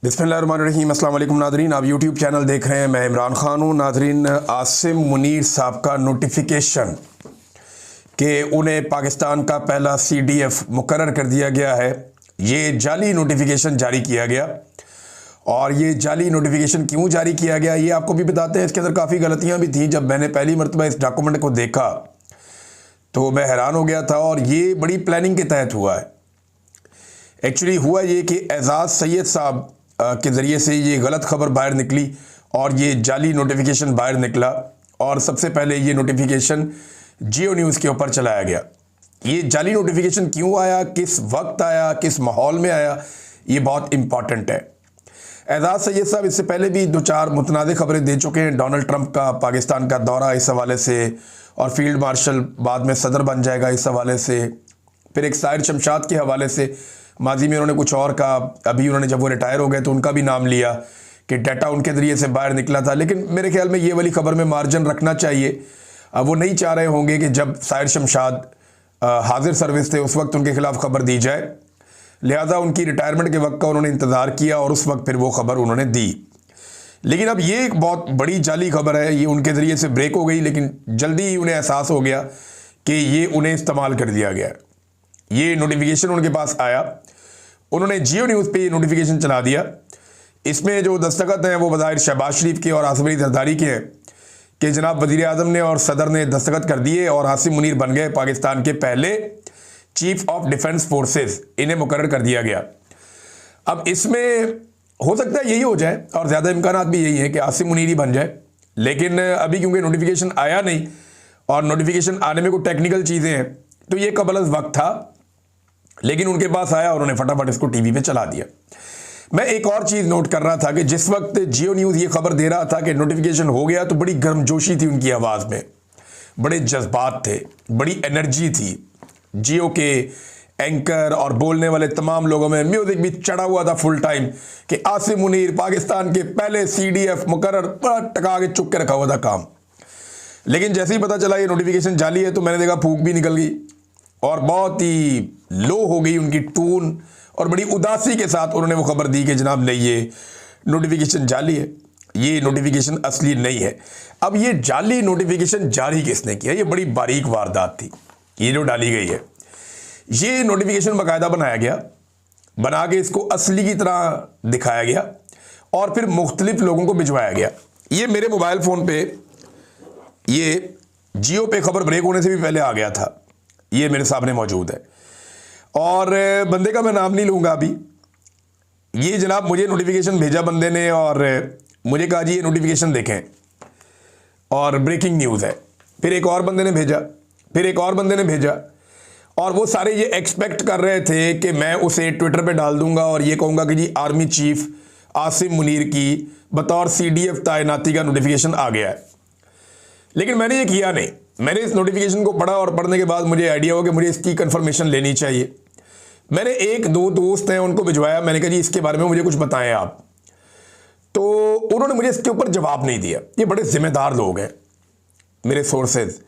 बिस्मिल्लाहिर्रहमानिर्रहीम। अस्सलाम वालेकुम नादरीन, आप यूट्यूब चैनल देख रहे हैं, मैं इमरान खान हूँ। नादरीन, आसिम मुनीर साहब का नोटिफिकेशन कि उन्हें पाकिस्तान का पहला CDF मुकर्रर कर दिया गया है, ये जाली नोटिफिकेशन जारी किया गया। और ये जाली नोटिफिकेशन क्यों जारी किया गया ये आपको भी बताते हैं। इसके अंदर काफ़ी गलतियाँ भी थी। जब मैंने पहली मरतबा इस डॉक्यूमेंट को देखा तो मैं हैरान हो गया था, और ये बड़ी प्लानिंग के तहत हुआ है। एक्चुअली हुआ ये कि एजाज़ सैयद साहब के ज़रिए से ये गलत खबर बाहर निकली और ये जाली नोटिफिकेशन बाहर निकला, और सबसे पहले ये नोटिफिकेशन जियो न्यूज़ के ऊपर चलाया गया। ये जाली नोटिफिकेशन क्यों आया, किस वक्त आया, किस माहौल में आया, ये बहुत इम्पॉर्टेंट है। एजाज़ सैयद साहब इससे पहले भी दो चार मुतनाज़ खबरें दे चुके हैं। डोनाल्ड ट्रंप का पाकिस्तान का दौरा इस हवाले से, और फील्ड मार्शल बाद में सदर बन जाएगा इस हवाले से। फिर एक साहिर शमशाद के हवाले से माजी में उन्होंने कुछ और कहा। अभी उन्होंने जब वो रिटायर हो गए तो उनका भी नाम लिया कि डाटा उनके ज़रिए से बाहर निकला था। लेकिन मेरे ख्याल में ये वाली खबर में मार्जिन रखना चाहिए। अब वो नहीं चाह रहे होंगे कि जब साहिर शमशाद हाजिर सर्विस थे उस वक्त उनके खिलाफ खबर दी जाए, लिहाजा उनकी रिटायरमेंट के वक्त का उन्होंने इंतज़ार किया और उस वक्त फिर वो खबर उन्होंने दी। लेकिन अब ये एक बहुत बड़ी जाली खबर है, ये उनके ज़रिए से ब्रेक हो गई। लेकिन जल्दी ही उन्हें एहसास हो गया कि ये उन्हें इस्तेमाल कर दिया गया। ये नोटिफिकेशन उनके पास आया, उन्होंने जियो न्यूज़ पे ये नोटिफिकेशन चला दिया। इसमें जो दस्तखत हैं वो बज़ाहिर शहबाज शरीफ के और आसिम अली जरदारी के हैं कि जनाब वज़ीर आज़म ने और सदर ने दस्तखत कर दिए और आसिम मुनीर बन गए पाकिस्तान के पहले चीफ ऑफ डिफेंस फोर्सेस, इन्हें मुकर्रर कर दिया गया। अब इसमें हो सकता है यही हो जाए, और ज़्यादा इम्कानात भी यही है कि आसिम मुनीर ही बन जाए। लेकिन अभी क्योंकि नोटिफिकेशन आया नहीं और नोटिफिकेशन आने में कुछ टेक्निकल चीज़ें हैं, तो ये कबल अज़ वक्त था। लेकिन उनके पास आया और उन्होंने फटाफट इसको टीवी पे चला दिया। मैं एक और चीज़ नोट कर रहा था कि जिस वक्त जियो न्यूज़ ये खबर दे रहा था कि नोटिफिकेशन हो गया, तो बड़ी गर्मजोशी थी उनकी आवाज़ में, बड़े जज्बात थे, बड़ी एनर्जी थी। जियो के एंकर और बोलने वाले तमाम लोगों में म्यूजिक भी चढ़ा हुआ था फुल टाइम कि आसिम मुनीर पाकिस्तान के पहले CDF मुकर्रर, बड़ा टका के चुप के रखा हुआ था काम। लेकिन जैसे ही पता चला ये नोटिफिकेशन जाली है तो मैंने देखा फूंक भी निकल गई और बहुत ही लो हो गई उनकी टून, और बड़ी उदासी के साथ उन्होंने वो खबर दी कि जनाब नहीं, ये नोटिफिकेशन जाली है, ये नोटिफिकेशन असली नहीं है। अब ये जाली नोटिफिकेशन जारी किसने किया, ये बड़ी बारीक वारदात थी ये जो डाली गई है। ये नोटिफिकेशन बाकायदा बनाया गया, बना के इसको असली की तरह दिखाया गया और फिर मुख्तलिफ लोगों को भिजवाया गया। ये मेरे मोबाइल फ़ोन पे, ये जियो पे खबर ब्रेक होने से भी पहले आ गया था, ये मेरे सामने मौजूद है। और बंदे का मैं नाम नहीं लूँगा अभी। ये जनाब मुझे नोटिफिकेशन भेजा बंदे ने और मुझे कहा जी ये नोटिफिकेशन देखें और ब्रेकिंग न्यूज़ है। फिर एक और बंदे ने भेजा, फिर एक और बंदे ने भेजा, और वो सारे ये एक्सपेक्ट कर रहे थे कि मैं उसे ट्विटर पे डाल दूंगा और ये कहूँगा कि जी आर्मी चीफ आसिम मुनीर की बतौर CDF तैनाती का नोटिफिकेशन आ गया है। लेकिन मैंने ये किया नहीं। मैंने इस नोटिफिकेशन को पढ़ा और पढ़ने के बाद मुझे आइडिया हो कि मुझे इसकी कंफर्मेशन लेनी चाहिए। मैंने एक दो दोस्त हैं उनको भिजवाया, मैंने कहा जी इसके बारे में मुझे कुछ बताएं आप। तो उन्होंने मुझे इसके ऊपर जवाब नहीं दिया। ये बड़े जिम्मेदार लोग हैं मेरे सोर्सेज,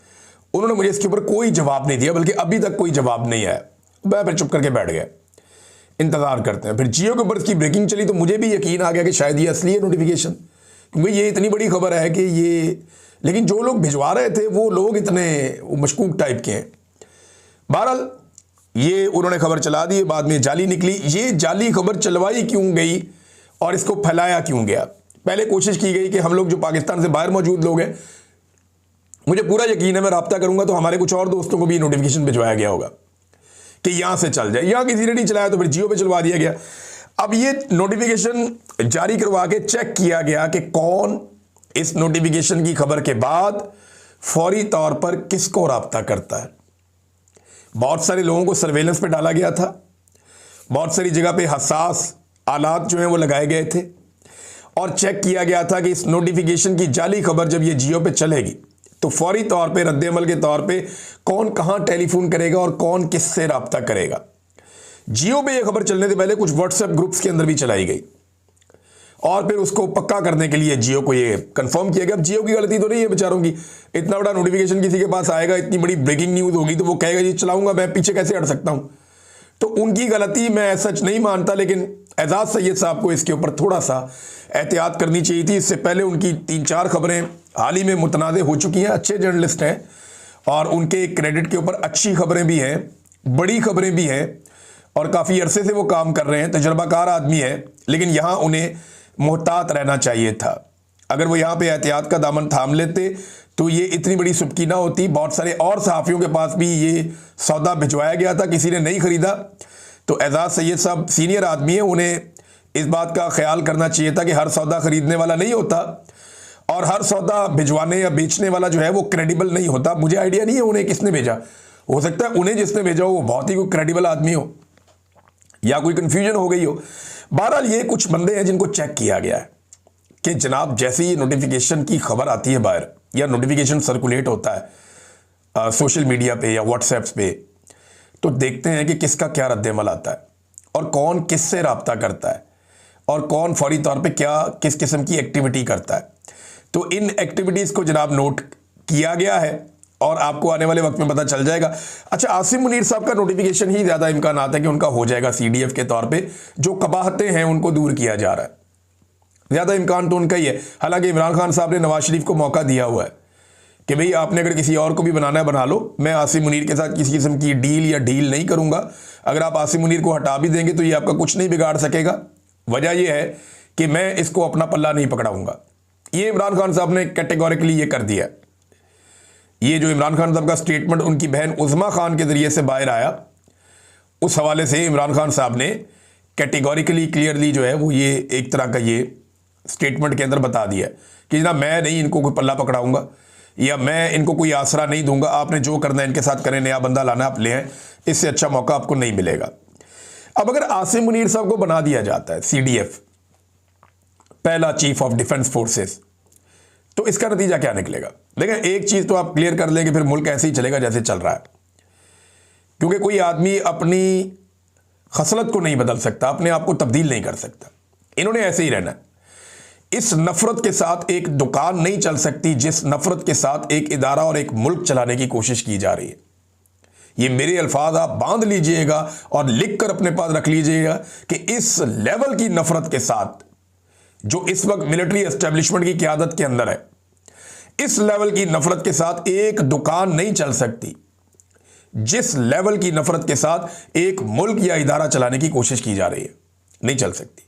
उन्होंने मुझे इसके ऊपर कोई जवाब नहीं दिया, बल्कि अभी तक कोई जवाब नहीं आया। मैं फिर चुप करके बैठ गया, इंतज़ार करते हैं। फिर जियो के ऊपर इसकी ब्रेकिंग चली तो मुझे भी यकीन आ गया कि शायद ये असली है नोटिफिकेशन, क्योंकि ये इतनी बड़ी खबर है कि ये, लेकिन जो लोग भिजवा रहे थे वो लोग इतने मशकूक टाइप के हैं। बहरहाल ये उन्होंने खबर चला दी, बाद में जाली निकली। ये जाली खबर चलवाई क्यों गई और इसको फैलाया क्यों गया? पहले कोशिश की गई कि हम लोग जो पाकिस्तान से बाहर मौजूद लोग हैं, मुझे पूरा यकीन है मैं रब्ता करूंगा तो हमारे कुछ और दोस्तों को भी नोटिफिकेशन भिजवाया गया होगा कि यहां से चल जाए। यहां किसी ने नहीं चलाया तो फिर जियो पे चलवा दिया गया। अब ये नोटिफिकेशन जारी करवा के चेक किया गया कि कौन इस नोटिफिकेशन की खबर के बाद फौरी तौर पर किसको रब्ता करता है। बहुत सारे लोगों को सर्वेलेंस पे डाला गया था, बहुत सारी जगह पे हसास आलात जो हैं वो लगाए गए थे, और चेक किया गया था कि इस नोटिफिकेशन की जाली खबर जब ये जियो पे चलेगी तो फौरी तौर पे रद्द-ए-अमल के तौर पे कौन कहां टेलीफोन करेगा और कौन किससे रब्ता करेगा। जियो पे ये खबर चलने से पहले कुछ व्हाट्सएप ग्रुप्स के अंदर भी चलाई गई और फिर उसको पक्का करने के लिए जियो को ये कंफर्म किया गया। अब जियो की गलती तो नहीं है बेचारों की, इतना बड़ा नोटिफिकेशन किसी के पास आएगा, इतनी बड़ी ब्रेकिंग न्यूज़ होगी तो वो कहेगा जी चलाऊंगा, मैं पीछे कैसे हट सकता हूं। तो उनकी गलती मैं सच नहीं मानता, लेकिन एजाज सैयद साहब को इसके ऊपर थोड़ा सा एहतियात करनी चाहिए थी। इससे पहले उनकी 3-4 खबरें हाल ही में मुतनाज़ हो चुकी हैं। अच्छे जर्नलिस्ट हैं और उनके क्रेडिट के ऊपर अच्छी खबरें भी हैं, बड़ी खबरें भी हैं और काफ़ी अरसे से वो काम कर रहे हैं, तजर्बाकार आदमी है। लेकिन यहाँ उन्हें मोहतात रहना चाहिए था। अगर वो यहाँ पे एहतियात का दामन थाम लेते तो ये इतनी बड़ी सुबकी ना होती। बहुत सारे और सहाफ़ियों के पास भी ये सौदा भिजवाया गया था, किसी ने नहीं ख़रीदा। तो एजाज सैयद साहब सीनियर आदमी है, उन्हें इस बात का ख्याल करना चाहिए था कि हर सौदा ख़रीदने वाला नहीं होता और हर सौदा भिजवाने या बेचने वाला जो है वो क्रेडिबल नहीं होता। मुझे आइडिया नहीं है उन्हें किसने भेजा, हो सकता है उन्हें जिसने भेजा हो वो बहुत ही कोई क्रेडिबल आदमी हो या कोई कन्फ्यूजन हो गई हो। बहरहाल ये कुछ बंदे हैं जिनको चेक किया गया है कि जनाब जैसे ही नोटिफिकेशन की खबर आती है बाहर या नोटिफिकेशन सर्कुलेट होता है सोशल मीडिया पे या व्हाट्सएप्स पे, तो देखते हैं कि किसका क्या रद्देमल आता है और कौन किससे रब्ता करता है और कौन फौरी तौर पे क्या किस किस्म की एक्टिविटी करता है। तो इन एक्टिविटीज़ को जनाब नोट किया गया है और आपको आने वाले वक्त में पता चल जाएगा। अच्छा, आसिम मुनीर साहब का नोटिफिकेशन ही ज़्यादा इम्कान आता है कि उनका हो जाएगा CDF के तौर पे। जो कबाहतें हैं उनको दूर किया जा रहा है, ज़्यादा इम्कान तो उनका ही है। हालांकि इमरान खान साहब ने नवाज शरीफ को मौका दिया हुआ है कि भाई आपने अगर किसी और को भी बनाना है बना लो, मैं आसिम मुनीर के साथ किसी किस्म की डील या ढील नहीं करूँगा। अगर आप आसिम मुनीर को हटा भी देंगे तो ये आपका कुछ नहीं बिगाड़ सकेगा। वजह यह है कि मैं इसको अपना पल्ला नहीं पकड़ाऊँगा। ये इमरान खान साहब ने कैटेगोरिकली ये कर दिया। ये जो इमरान खान साहब का स्टेटमेंट उनकी बहन उज़मा खान के ज़रिए से बाहर आया, उस हवाले से इमरान खान साहब ने कैटेगोरिकली क्लियरली जो है वो ये एक तरह का ये स्टेटमेंट के अंदर बता दिया कि जनाब मैं नहीं इनको कोई पल्ला पकड़ाऊंगा या मैं इनको कोई आसरा नहीं दूंगा। आपने जो करना है इनके साथ करें, नया बंदा लाना आप ले आएं, इससे अच्छा मौका आपको नहीं मिलेगा। अब अगर आसिम मुनीर साहब को बना दिया जाता है CDF पहला चीफ ऑफ डिफेंस फोर्सेस, तो इसका नतीजा क्या निकलेगा? देखें, एक चीज तो आप क्लियर कर लेंगे, फिर मुल्क ऐसे ही चलेगा जैसे चल रहा है, क्योंकि कोई आदमी अपनी खसलत को नहीं बदल सकता, अपने आप को तब्दील नहीं कर सकता। इन्होंने ऐसे ही रहना है। इस नफरत के साथ एक दुकान नहीं चल सकती जिस नफरत के साथ एक इदारा और एक मुल्क चलाने की कोशिश की जा रही है। ये मेरे अल्फाज आप बांध लीजिएगा और लिख कर अपने पास रख लीजिएगा कि इस लेवल की नफरत के साथ जो इस वक्त मिलिट्री एस्टेब्लिशमेंट की क़यादत के अंदर है, इस लेवल की नफरत के साथ एक दुकान नहीं चल सकती जिस लेवल की नफरत के साथ एक मुल्क या इदारा चलाने की कोशिश की जा रही है, नहीं चल सकती।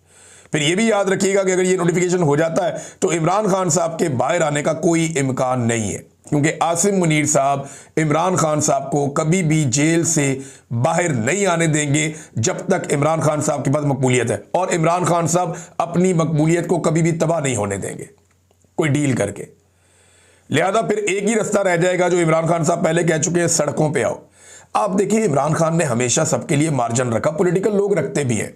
फिर यह भी याद रखिएगा कि अगर ये नोटिफिकेशन हो जाता है तो इमरान खान साहब के बाहर आने का कोई इम्कान नहीं है, क्योंकि आसिम मुनीर साहब इमरान खान साहब को कभी भी जेल से बाहर नहीं आने देंगे जब तक इमरान खान साहब के पास मकबूलियत है, और इमरान खान साहब अपनी मकबूलियत को कभी भी तबाह नहीं होने देंगे कोई डील करके। लिहाजा फिर एक ही रास्ता रह जाएगा जो इमरान खान साहब पहले कह चुके हैं, सड़कों पर आओ। आप देखिए, इमरान खान ने हमेशा सबके लिए मार्जिन रखा, पॉलिटिकल लोग रखते भी हैं।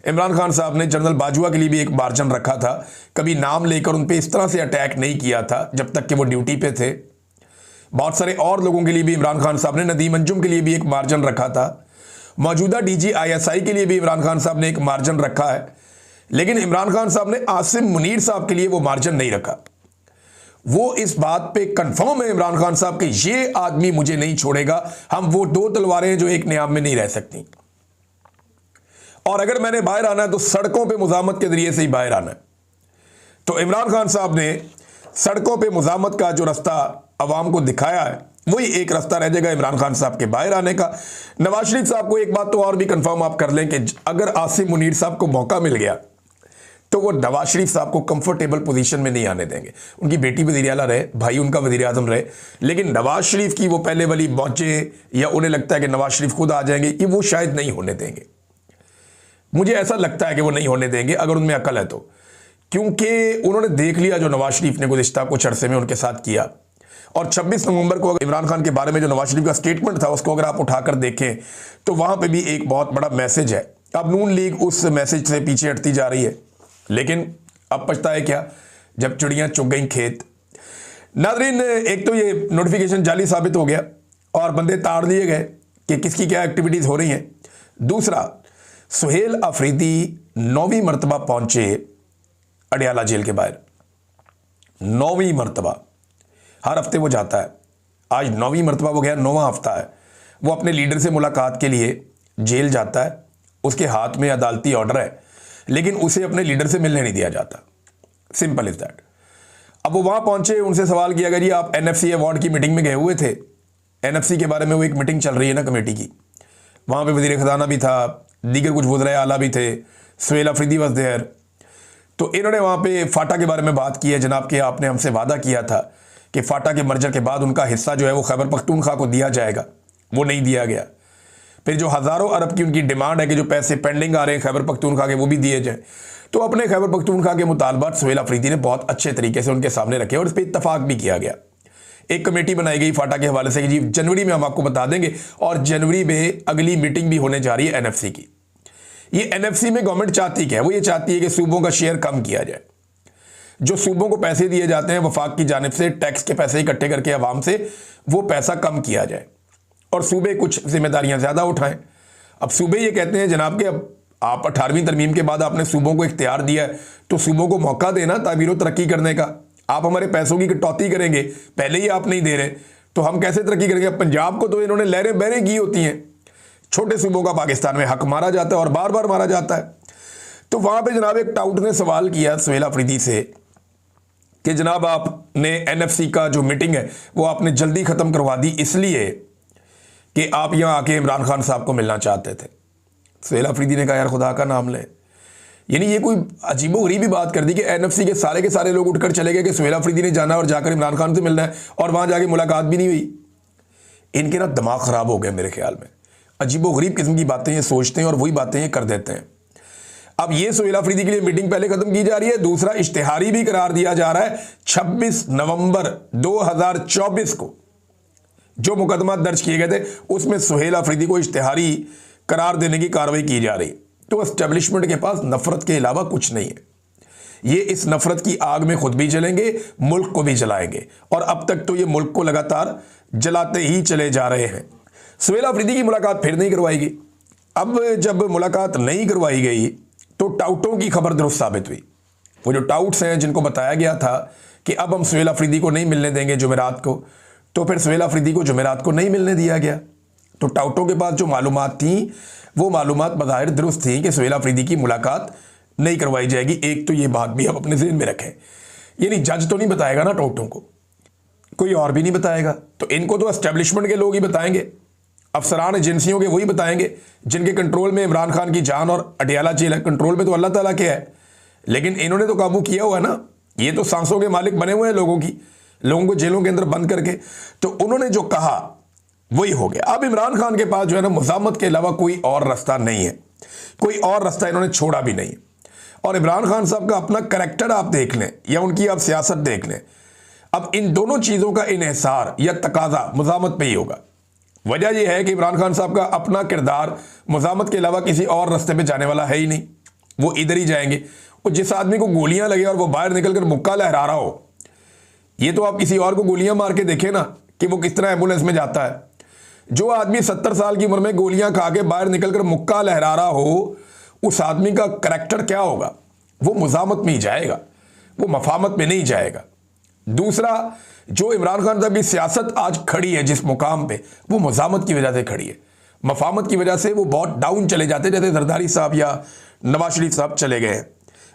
इमरान खान साहब ने जनरल बाजवा के लिए भी एक मार्जिन रखा था, कभी नाम लेकर उन पर इस तरह से अटैक नहीं किया था जब तक कि वो ड्यूटी पे थे। बहुत सारे और लोगों के लिए भी इमरान खान साहब ने, नदीम अंजुम के लिए भी एक मार्जिन रखा था, मौजूदा DG ISI के लिए भी इमरान खान साहब ने एक मार्जिन रखा है। लेकिन इमरान खान साहब ने आसिम मुनीर साहब के लिए वो मार्जिन नहीं रखा। वो इस बात पे कंफर्म है इमरान खान साहब कि ये आदमी मुझे नहीं छोड़ेगा, हम वो दो तलवारें हैं जो एक नियाब में नहीं रह सकती, और अगर मैंने बाहर आना है तो सड़कों पे मुजामत के जरिए से ही बाहर आना है। तो इमरान खान साहब ने सड़कों पे मुजामत का जो रास्ता अवाम को दिखाया है, वही एक रास्ता रह जाएगा इमरान खान साहब के बाहर आने का। नवाज शरीफ साहब को एक बात तो और भी कंफर्म आप कर लें कि अगर आसिम मुनीर साहब को मौका मिल गया तो वो नवाज शरीफ साहब को कंफर्टेबल पोजीशन में नहीं आने देंगे। उनकी बेटी वज़ीर आला रहे, भाई उनका वज़ीर आज़म रहे, लेकिन नवाज शरीफ की वो पहले वाली मौजे या उन्हें लगता है कि नवाज शरीफ खुद आ जाएंगे, ये वो शायद नहीं होने देंगे। मुझे ऐसा लगता है कि वो नहीं होने देंगे अगर उनमें अकल है तो, क्योंकि उन्होंने देख लिया जो नवाज शरीफ ने गुज़िश्ता कुछ अरसे में उनके साथ किया। और 26 नवंबर को इमरान खान के बारे में जो नवाज शरीफ का स्टेटमेंट था उसको अगर आप उठाकर देखें तो वहाँ पे भी एक बहुत बड़ा मैसेज है। अब नून लीग उस मैसेज से पीछे हटती जा रही है, लेकिन अब पछताए क्या जब चिड़ियाँ चुग गई खेत। नाज़रीन, एक तो ये नोटिफिकेशन जाली साबित हो गया और बंदे ताड़ लिए गए कि किसकी क्या एक्टिविटीज़ हो रही हैं। दूसरा, सुहेल अफरीदी 9वीं मरतबा पहुंचे अडियाला जेल के बाहर, 9वीं मरतबा। हर हफ्ते वो जाता है, आज 9वीं मरतबा वो गया, 9वां हफ्ता है। वो अपने लीडर से मुलाकात के लिए जेल जाता है, उसके हाथ में अदालती ऑर्डर है, लेकिन उसे अपने लीडर से मिलने नहीं दिया जाता। Simple is that. अब वो वहां पहुंचे, उनसे सवाल किया गया जी आप एनएफसी अवार्ड की मीटिंग में गए हुए थे? एनएफसी के बारे में वो एक मीटिंग चल रही है ना कमेटी की, वहां पे वजीर खजाना भी था, दीगर कुछ वज़राए आला भी थे, सुहेल अफरीदी वॉज देयर। तो इन्होंने वहां पे फाटा के बारे में बात की है। जनाब के आपने हमसे वादा किया था कि फाटा के मर्जर के बाद उनका हिस्सा जो है वो खैबर पख्तूनख्वा को दिया जाएगा, वो नहीं दिया गया। फिर जो हज़ारों अरब की उनकी डिमांड है कि जो पैसे पेंडिंग आ रहे हैं खैबर पख्तूनख्वा के वो भी दिए जाए, तो अपने खैबर पख्तूनख्वा के मुतालबात सुहेल अफरीदी ने बहुत अच्छे तरीके से उनके सामने रखे और इस पर इत्तफाक भी किया गया। एक कमेटी बनाई गई फाटा के हवाले से कि जी जनवरी में हम आपको बता देंगे, और जनवरी में अगली मीटिंग भी होने जा रही है एनएफसी की। ये एनएफसी में गवर्नमेंट चाहती क्या है? वो ये चाहती है कि सूबों का शेयर कम किया जाए। जो सूबों को पैसे दिए जाते हैं वफाक की जानिब से, टैक्स के पैसे इकट्ठे करके अवाम से, वो पैसा कम किया जाए और सूबे कुछ जिम्मेदारियां ज़्यादा उठाएं। अब सूबे ये कहते हैं जनाब कि अब आप 18वीं तरमीम के बाद आपने सूबों को इख्तियार दिया है, तो सूबों को मौका देना तामीर और तरक्की करने का। आप हमारे पैसों की कटौती करेंगे, पहले ही आप नहीं दे रहे, तो हम कैसे तरक्की करेंगे? पंजाब को तो इन्होंने लहरें बहरें की होती हैं। छोटे सूबों का पाकिस्तान में हक मारा जाता है और बार बार मारा जाता है। तो वहां पे जनाब एक टाउट ने सवाल किया सुहेल अफरीदी से कि जनाब आपने एनएफसी का जो मीटिंग है वो आपने जल्दी ख़त्म करवा दी इसलिए कि आप यहाँ आके इमरान खान साहब को मिलना चाहते थे। सुहेल अफरीदी ने कहा यार खुदा का नाम ले, यानी ये कोई अजीबोगरीबी बात कर दी कि एनएफसी के सारे लोग उठकर चले गए कि सुहेल अफरीदी ने जाना और जाकर इमरान खान से मिलना है, और वहाँ जाके मुलाकात भी नहीं हुई। इनके ना दिमाग ख़राब हो गया मेरे ख्याल में। अजीबोगरीब किस्म की बातें ये सोचते हैं और वही बातें ये कर देते हैं। अब ये सुहेल अफरीदी के लिए मीटिंग पहले खत्म की जा रही है, दूसरा इश्तिहारी भी करार दिया जा रहा है 26 नवंबर 2024 को जो मुकदमा दर्ज किए गए थे उसमें सुहेल अफरीदी को इश्तिहारी करार देने की कार्रवाई की जा रही। तो एस्टेब्लिशमेंट के पास नफरत के अलावा कुछ नहीं है। ये इस नफरत की आग में खुद भी जलेंगे, मुल्क को भी जलाएंगे, और अब तक तो ये मुल्क को लगातार जलाते ही चले जा रहे हैं। सुहेल अफरीदी की मुलाकात फिर नहीं करवाएगी। अब जब मुलाकात नहीं करवाई गई तो टाउटों की खबर दुरुस्त साबित हुई। वो जो टाउट्स हैं जिनको बताया गया था कि अब हम सुहेल अफरीदी को नहीं मिलने देंगे जुमेरात को, तो फिर सुहेल अफरीदी को जुमेरात को नहीं मिलने दिया गया। तो टाउटों के पास जो मालूमात थी वो मालूमात बज़ाहिर दुरुस्त थी कि सुहेल अफरीदी की मुलाकात नहीं करवाई जाएगी। एक तो ये बात भी आप अपने ज़हन में रखें, यानी जज तो नहीं बताएगा ना टाउटों को, कोई और भी नहीं बताएगा, तो इनको तो एस्टेब्लिशमेंट के लोग ही बताएंगे, अफसरान एजेंसियों के वही बताएंगे जिनके कंट्रोल में इमरान खान की जान और अडियाला जेल है। कंट्रोल में तो अल्लाह ताला के है, लेकिन इन्होंने तो काबू किया हुआ है ना। ये तो सांसों के मालिक बने हुए हैं लोगों को जेलों के अंदर बंद करके। तो उन्होंने जो कहा वही हो गया। अब इमरान खान के पास जो है ना मुज़ामत के अलावा कोई और रास्ता नहीं है, कोई और रास्ता इन्होंने छोड़ा भी नहीं। और इमरान खान साहब का अपना करैक्टर आप देख लें या उनकी आप सियासत देख लें, अब इन दोनों चीज़ों का इन्हिसार या तकाजा मुज़ामत पे ही होगा। वजह यह है कि इमरान खान साहब का अपना किरदार मुज़ामत के अलावा किसी और रास्ते पे जाने वाला है ही नहीं, वो इधर ही जाएंगे। और जिस आदमी को गोलियां लगे और वो बाहर निकलकर मुक्का लहरा रहा हो, ये तो आप किसी और को गोलियां मार के देखें ना कि वो किस तरह एम्बुलेंस में जाता है। जो आदमी 70 साल की उम्र में गोलियां खा के बाहर निकलकर मुक्का लहरा रहा हो, उस आदमी का करैक्टर क्या होगा? वो मुज़ामत में ही जाएगा, वो मफामत में नहीं जाएगा। दूसरा, जो इमरान खान साहब की सियासत आज खड़ी है जिस मुकाम पे, वो मुज़ामत की वजह से खड़ी है। मफामत की वजह से वो बहुत डाउन चले जाते, जैसे जरदारी साहब या नवाज शरीफ साहब चले गए हैं।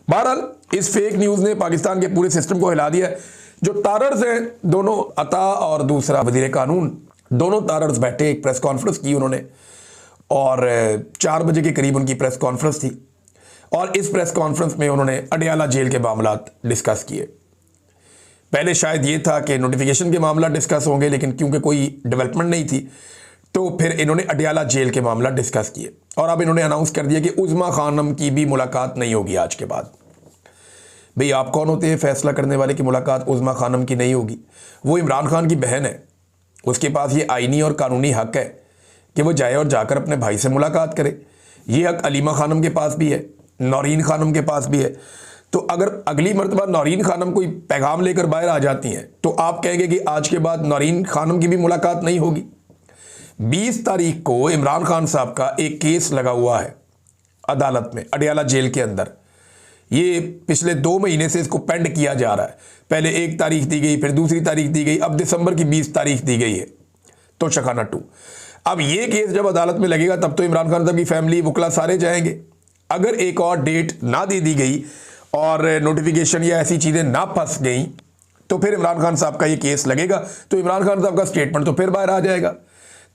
बहरहाल इस फेक न्यूज़ ने पाकिस्तान के पूरे सिस्टम को हिला दिया है। जो तारर्स हैं दोनों, अता और दूसरा वजीर कानून, दोनों तारर्स बैठे, एक प्रेस कॉन्फ्रेंस की उन्होंने, और 4 बजे के करीब उनकी प्रेस कॉन्फ्रेंस थी, और इस प्रेस कॉन्फ्रेंस में उन्होंने अडियाला जेल के मामलात डिस्कस किए। पहले शायद ये था कि नोटिफिकेशन के मामला डिस्कस होंगे, लेकिन क्योंकि कोई डेवलपमेंट नहीं थी तो फिर इन्होंने अडियाला जेल के मामला डिस्कस किए। और अब इन्होंने अनाउंस कर दिया कि उज़्मा खानम की भी मुलाकात नहीं होगी आज के बाद। भाई आप कौन होते हैं फैसला करने वाले कि मुलाकात उज़्मा खानम की नहीं होगी? वो इमरान खान की बहन है, उसके पास ये आइनी और कानूनी हक है कि वो जाए और जाकर अपने भाई से मुलाकात करे। ये हक अलीमा खानम के पास भी है, नौरीन खानम के पास भी है। तो अगर अगली मरतबा नौरीन खानम कोई पैगाम लेकर बाहर आ जाती हैं तो आप कहेंगे कि आज के बाद नौरीन खानम की भी मुलाकात नहीं होगी। 20 तारीख को इमरान खान साहब का एक केस लगा हुआ है अदालत में अडियाला जेल के अंदर। ये पिछले 2 महीने से इसको पेंड किया जा रहा है। पहले 1 तारीख दी गई, फिर दूसरी तारीख दी गई, अब दिसंबर की 20 तारीख दी गई है। तो शखाना 2 अब ये केस जब अदालत में लगेगा तब तो इमरान खान साहब की फैमिली वकला सारे जाएंगे। अगर एक और डेट ना दे दी गई और नोटिफिकेशन या ऐसी चीज़ें ना फंस गई तो फिर इमरान खान साहब का ये केस लगेगा, तो इमरान खान साहब का स्टेटमेंट तो फिर बाहर आ जाएगा।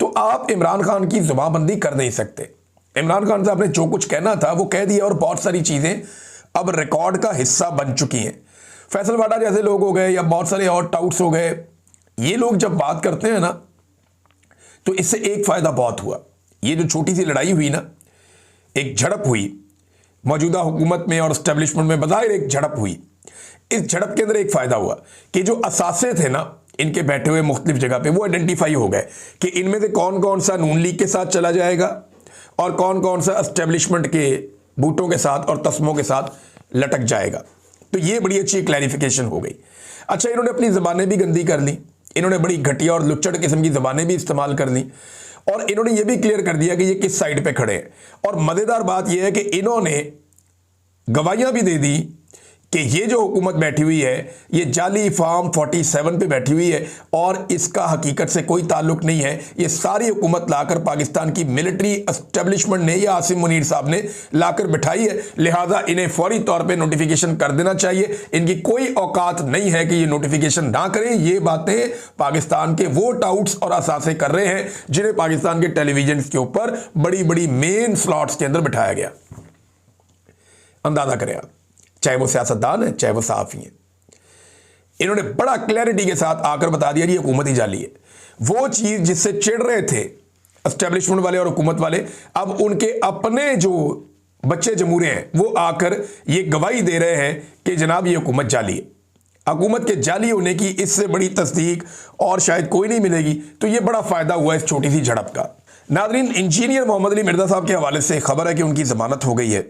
तो आप इमरान खान की जुबानबंदी कर नहीं सकते। इमरान खान साहब ने जो कुछ कहना था वो कह दिया और बहुत सारी चीज़ें अब रिकॉर्ड का हिस्सा बन चुकी हैं। फैसल वाडा जैसे लोग हो गए या बहुत सारे और टाउट्स हो गए, ये लोग जब बात करते हैं ना तो इससे एक फ़ायदा बहुत हुआ। ये जो छोटी सी लड़ाई हुई ना, एक झड़प हुई मौजूदा हुकूमत में और एस्टेब्लिशमेंट में, बज़ाहिर एक झड़प हुई। इस झड़प के अंदर एक फ़ायदा हुआ कि जो असासे थे ना इनके बैठे हुए मुख्तलिफ जगह पे, वो आइडेंटिफाई हो गए कि इनमें से कौन कौन सा नून लीग के साथ चला जाएगा और कौन कौन सा एस्टेब्लिशमेंट के बूटों के साथ और तस्मों के साथ लटक जाएगा। तो ये बड़ी अच्छी क्लैरिफिकेशन हो गई। अच्छा, इन्होंने अपनी ज़बानें भी गंदी कर ली, इन्होंने बड़ी घटिया और लुच्चड़ किस्म की ज़बानें भी इस्तेमाल कर ली और इन्होंने ये भी क्लियर कर दिया कि ये किस साइड पे खड़े हैं। और मज़ेदार बात यह है कि इन्होंने गवाहियाँ भी दे दी कि ये जो हुकूमत बैठी हुई है ये जाली फार्म 47 पे बैठी हुई है और इसका हकीकत से कोई ताल्लुक नहीं है। ये सारी हुकूमत लाकर पाकिस्तान की मिलिट्री एस्टेब्लिशमेंट ने या आसिम मुनीर साहब ने लाकर बिठाई है, लिहाजा इन्हें फौरी तौर पे नोटिफिकेशन कर देना चाहिए। इनकी कोई औकात नहीं है कि ये नोटिफिकेशन ना करें। ये बातें पाकिस्तान के वो टाउट्स और असासे कर रहे हैं जिन्हें पाकिस्तान के टेलीविजन के ऊपर बड़ी बड़ी मेन स्लॉट्स के अंदर बिठाया गया। अंदाजा करें आप, चाहे वो सियासतदान है चाहे वो सहाफ़ी हैं, इन्होंने बड़ा क्लैरिटी के साथ आकर बता दिया ये हुकूमत ही जाली है। वो चीज़ जिससे चिढ़ रहे थे एस्टेब्लिशमेंट वाले और हुकूमत वाले, अब उनके अपने जो बच्चे जमूरे हैं वो आकर ये गवाही दे रहे हैं कि जनाब ये हुकूमत जाली है। हुकूमत के जाली होने की इससे बड़ी तस्दीक और शायद कोई नहीं मिलेगी। तो ये बड़ा फ़ायदा हुआ इस छोटी सी झड़प का। नाज़रीन, इंजीनियर मोहम्मद अली मिर्ज़ा साहब के हवाले से खबर है कि उनकी ज़मानत हो गई है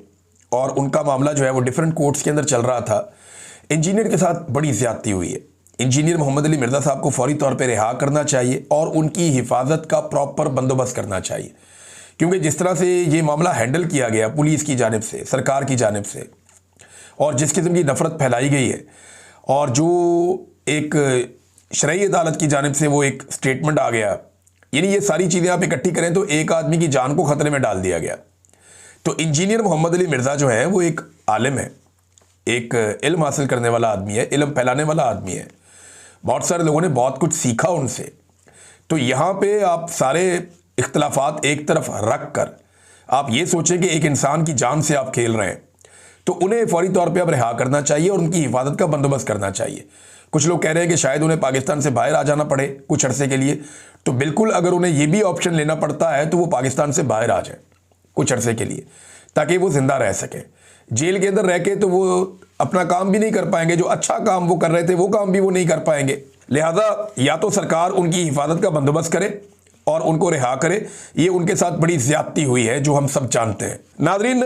और उनका मामला जो है वो डिफरेंट कोर्ट्स के अंदर चल रहा था। इंजीनियर के साथ बड़ी ज़्यादती हुई है। इंजीनियर मोहम्मद अली मिर्ज़ा साहब को फौरी तौर पे रिहा करना चाहिए और उनकी हिफाजत का प्रॉपर बंदोबस्त करना चाहिए, क्योंकि जिस तरह से ये मामला हैंडल किया गया पुलिस की जानिब से, सरकार की जानिब से, और जिस किस्म की नफ़रत फैलाई गई है और जो एक शरई अदालत की जानिब से वो एक स्टेटमेंट आ गया, यानी ये सारी चीज़ें आप इकट्ठी करें तो एक आदमी की जान को ख़तरे में डाल दिया गया। तो इंजीनियर मोहम्मद अली मिर्ज़ा जो है वो एक आलिम है, एक इल्म हासिल करने वाला आदमी है, इल्म फैलाने वाला आदमी है। बहुत सारे लोगों ने बहुत कुछ सीखा उनसे। तो यहाँ पे आप सारे इख्तलाफात एक तरफ रख कर आप ये सोचें कि एक इंसान की जान से आप खेल रहे हैं, तो उन्हें फौरी तौर पे अब रिहा करना चाहिए और उनकी हिफाजत का बंदोबस्त करना चाहिए। कुछ लोग कह रहे हैं कि शायद उन्हें पाकिस्तान से बाहर आ जाना पड़े कुछ अरसे के लिए, तो बिल्कुल अगर उन्हें ये भी ऑप्शन लेना पड़ता है तो वो पाकिस्तान से बाहर आ जाए कुछ अरसे के लिए, ताकि वो जिंदा रह सके। जेल के अंदर रह के तो वो अपना काम भी नहीं कर पाएंगे, जो अच्छा काम वो कर रहे थे वो काम भी वो नहीं कर पाएंगे। लिहाजा या तो सरकार उनकी हिफाजत का बंदोबस्त करे और उनको रिहा करे। ये उनके साथ बड़ी ज्यादती हुई है जो हम सब जानते हैं। नाजरीन,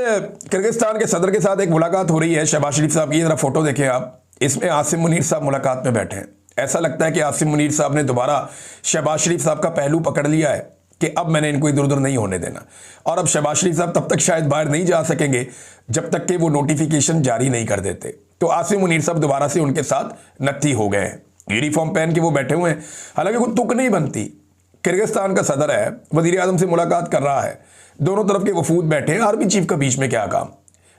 किर्गिस्तान के सदर के साथ एक मुलाकात हो रही है शहबाज शरीफ साहब की। जरा फोटो देखें आप, इसमें आसिम मुनीर साहब मुलाकात में बैठे हैं। ऐसा लगता है कि आसिम मुनीर साहब ने दोबारा शहबाज शरीफ साहब का पहलू पकड़ लिया है कि अब मैंने इनको इधर उधर नहीं होने देना। और अब शहबाज शरीफ साहब तब तक शायद बाहर नहीं जा सकेंगे जब तक कि वो नोटिफिकेशन जारी नहीं कर देते। तो आसिम मुनीर साहब दोबारा से उनके साथ नत्थी हो गए हैं, यूनिफॉर्म पहन के वो बैठे हुए हैं। हालांकि कोई तुक नहीं बनती, किर्गिस्तान का सदर है, वजीर आजम से मुलाकात कर रहा है, दोनों तरफ के वफूद बैठे हैं, आर्मी चीफ का बीच में क्या काम,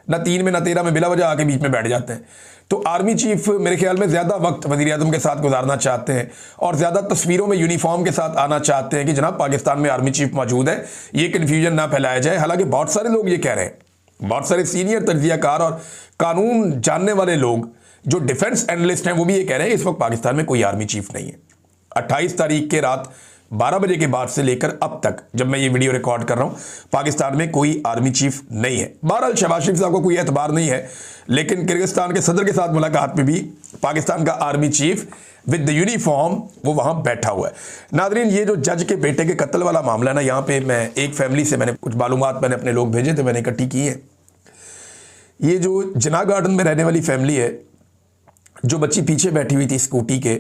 ना 3 में ना 13 में बिला वजह आके बीच में बैठ जाते हैं। तो आर्मी चीफ मेरे ख्याल में ज़्यादा वक्त वज़ीर आज़म के साथ गुजारना चाहते हैं और ज़्यादा तस्वीरों में यूनिफॉर्म के साथ आना चाहते हैं कि जनाब पाकिस्तान में आर्मी चीफ मौजूद है, ये कन्फ्यूजन ना फैलाया जाए। हालांकि बहुत सारे लोग ये कह रहे हैं, बहुत सारे सीनियर तज्ज़ियाकार और कानून जानने वाले लोग जो डिफेंस एनालिस्ट हैं वो भी ये कह रहे हैं इस वक्त पाकिस्तान में कोई आर्मी चीफ नहीं है। 28 तारीख के रात 12 बजे के बाद से लेकर अब तक जब मैं ये वीडियो रिकॉर्ड कर रहा हूं, पाकिस्तान में कोई आर्मी चीफ नहीं है। बहरहाल शहबाज शरीफ साहब को कोई एतबार नहीं है, लेकिन किर्गिस्तान के सदर के साथ मुलाकात में भी पाकिस्तान का army chief with the uniform वो वहां बैठा हुआ है। नादरीन, ये जो जज के बेटे के कत्ल वाला मामला है ना, यहाँ पे मैं एक फैमिली से मैंने कुछ मालूमात मैंने अपने लोग भेजे थे, मैंने इकट्ठी की है। ये जो जिना गार्डन में रहने वाली फैमिली है, जो बच्ची पीछे बैठी हुई थी स्कूटी के,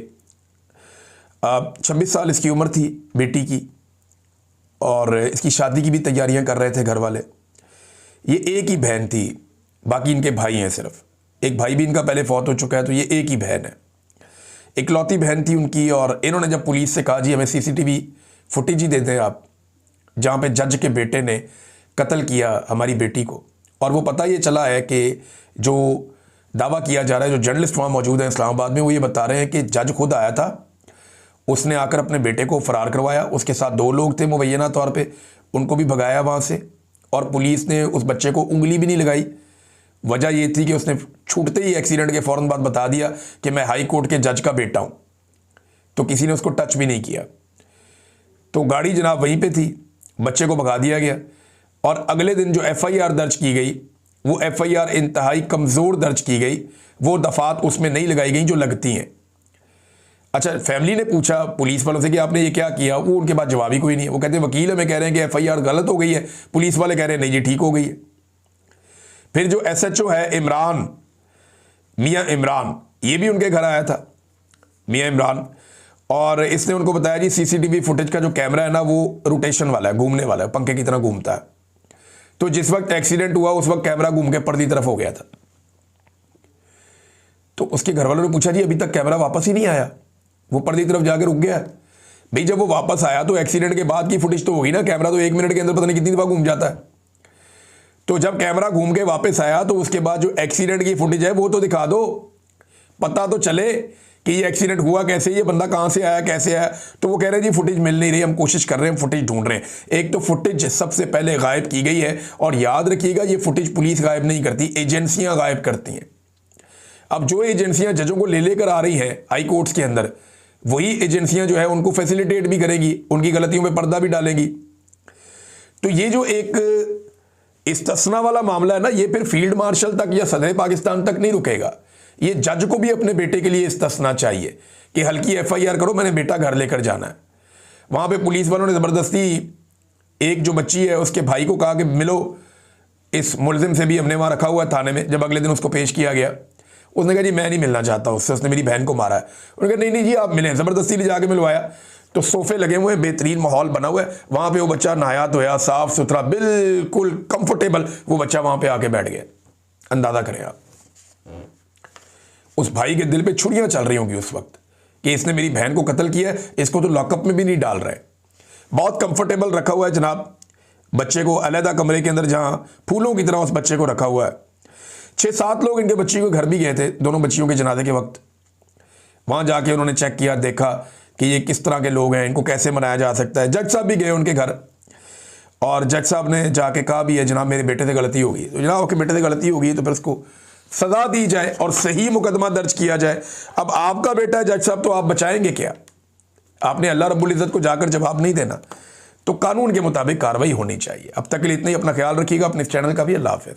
26 साल इसकी उम्र थी बेटी की, और इसकी शादी की भी तैयारियां कर रहे थे घर वाले। ये एक ही बहन थी, बाकी इनके भाई हैं, सिर्फ एक भाई भी इनका पहले फौत हो चुका है, तो ये एक ही बहन है, इकलौती बहन थी उनकी। और इन्होंने जब पुलिस से कहा जी हमें सीसीटीवी फुटेज ही दे दें आप, जहाँ पे जज के बेटे ने कत्ल किया हमारी बेटी को। और वो पता ये चला है कि जो दावा किया जा रहा है, जो जर्नलिस्ट वहाँ मौजूद है इस्लामाबाद में, वो ये बता रहे हैं कि जज खुद आया था, उसने आकर अपने बेटे को फरार करवाया, उसके साथ 2 लोग थे मुबैना तौर पे, उनको भी भगाया वहाँ से, और पुलिस ने उस बच्चे को उंगली भी नहीं लगाई। वजह ये थी कि उसने छूटते ही एक्सीडेंट के फ़ौरन बाद बता दिया कि मैं हाई कोर्ट के जज का बेटा हूँ, तो किसी ने उसको टच भी नहीं किया। तो गाड़ी जनाब वहीं पे थी, बच्चे को भगा दिया गया। और अगले दिन जो FIR दर्ज की गई, वो FIR इंतहाई कमज़ोर दर्ज की गई, वो दफ़ात उसमें नहीं लगाई गई जो लगती हैं। अच्छा, फैमिली ने पूछा पुलिस वालों से कि आपने ये क्या किया, वो उनके पास जवाब ही कोई नहीं है। वो कहते हैं वकील हमें कह रहे हैं कि FIR गलत हो गई है, पुलिस वाले कह रहे हैं नहीं जी ठीक हो गई है। फिर जो SHO है इमरान, मियाँ इमरान, ये भी उनके घर आया था, मियाँ इमरान, और इसने उनको बताया जी CCTV फुटेज का जो कैमरा है ना वो रोटेशन वाला है, घूमने वाला है, पंखे की तरह घूमता है। तो जिस वक्त एक्सीडेंट हुआ उस वक्त कैमरा घूम के पर्दी तरफ हो गया था। तो उसके घर वालों ने पूछा जी अभी तक कैमरा वापस ही नहीं आया, वो पर्दी तरफ जाकर रुक गया। भाई जब वो वापस आया तो एक्सीडेंट के बाद की फुटेज तो होगी ना, कैमरा तो 1 मिनट के अंदर पता नहीं कितनी दफा घूम जाता है। तो जब कैमरा घूम के वापस आया तो उसके बाद जो एक्सीडेंट की फुटेज है वो तो दिखा दो, पता तो चले कि ये एक्सीडेंट हुआ कैसे, ये बंदा कहाँ से आया, कैसे आया। तो वो कह रहे हैं जी फुटेज मिल नहीं रही, हम कोशिश कर रहे हैं, फुटेज ढूंढ रहे हैं। एक तो फुटेज सबसे पहले गायब की गई है, और याद रखिएगा ये फुटेज पुलिस गायब नहीं करती, एजेंसियां गायब करती हैं। अब जो एजेंसियां जजों को ले लेकर आ रही हैं हाई कोर्ट्स के अंदर, वही एजेंसियां जो है उनको फैसिलिटेट भी करेंगी, उनकी गलतियों पे पर्दा भी डालेंगी। तो ये जो एक इस्तिस्ना वाला मामला है ना, ये फिर फील्ड मार्शल तक या सदर पाकिस्तान तक नहीं रुकेगा। ये जज को भी अपने बेटे के लिए इस्तिस्ना चाहिए कि हल्की FIR करो, मैंने बेटा घर लेकर जाना है। वहाँ पे पुलिस वालों ने ज़बरदस्ती एक जो बच्ची है उसके भाई को कहा कि मिलो, इस मुलजिम से भी हमने वहाँ रखा हुआ है थाने में। जब अगले दिन उसको पेश किया गया, उसने कहा जी मैं नहीं मिलना चाहता उससे, उसने मेरी बहन को मारा है। उन्होंने कहा नहीं जी आप मिलें, ज़बरदस्ती ले जाके मिलवाया। तो सोफे लगे हुए हैं, बेहतरीन माहौल बना हुआ है, वहाँ पे वो बच्चा नहाया धोया, साफ़ सुथरा, बिल्कुल कंफर्टेबल, वो बच्चा वहाँ पे आके बैठ गया। अंदाज़ा करें आप, उस भाई के दिल पे छुरियां चल रही होंगी उस वक्त कि इसने मेरी बहन को कत्ल किया है, इसको तो लॉकअप में भी नहीं डाल रहे। बहुत कंफर्टेबल रखा हुआ है जनाब, बच्चे को अलहदा कमरे के अंदर जहां फूलों की तरह उस बच्चे को रखा हुआ है। 6-7 लोग इनके बच्ची के घर भी गए थे दोनों बच्चियों के जनाजे के वक्त। वहां जाके उन्होंने चेक किया, देखा कि ये किस तरह के लोग हैं, इनको कैसे मनाया जा सकता है। जज साहब भी गए उनके घर, और जज साहब ने जाके कहा भी है जनाब मेरे बेटे से गलती होगी। तो जनाब आपके बेटे से गलती होगी तो फिर उसको सजा दी जाए और सही मुकदमा दर्ज किया जाए। अब आपका बेटा है जज साहब, तो आप बचाएंगे क्या? आपने अल्लाह रब्बुल इज़्ज़त को जाकर जवाब नहीं देना, तो कानून के मुताबिक कार्रवाई होनी चाहिए। अब तक के लिए इतना ही, अपना ख्याल रखिएगा, अपने इस चैनल का भी। अल्लाह हाफ़िज़।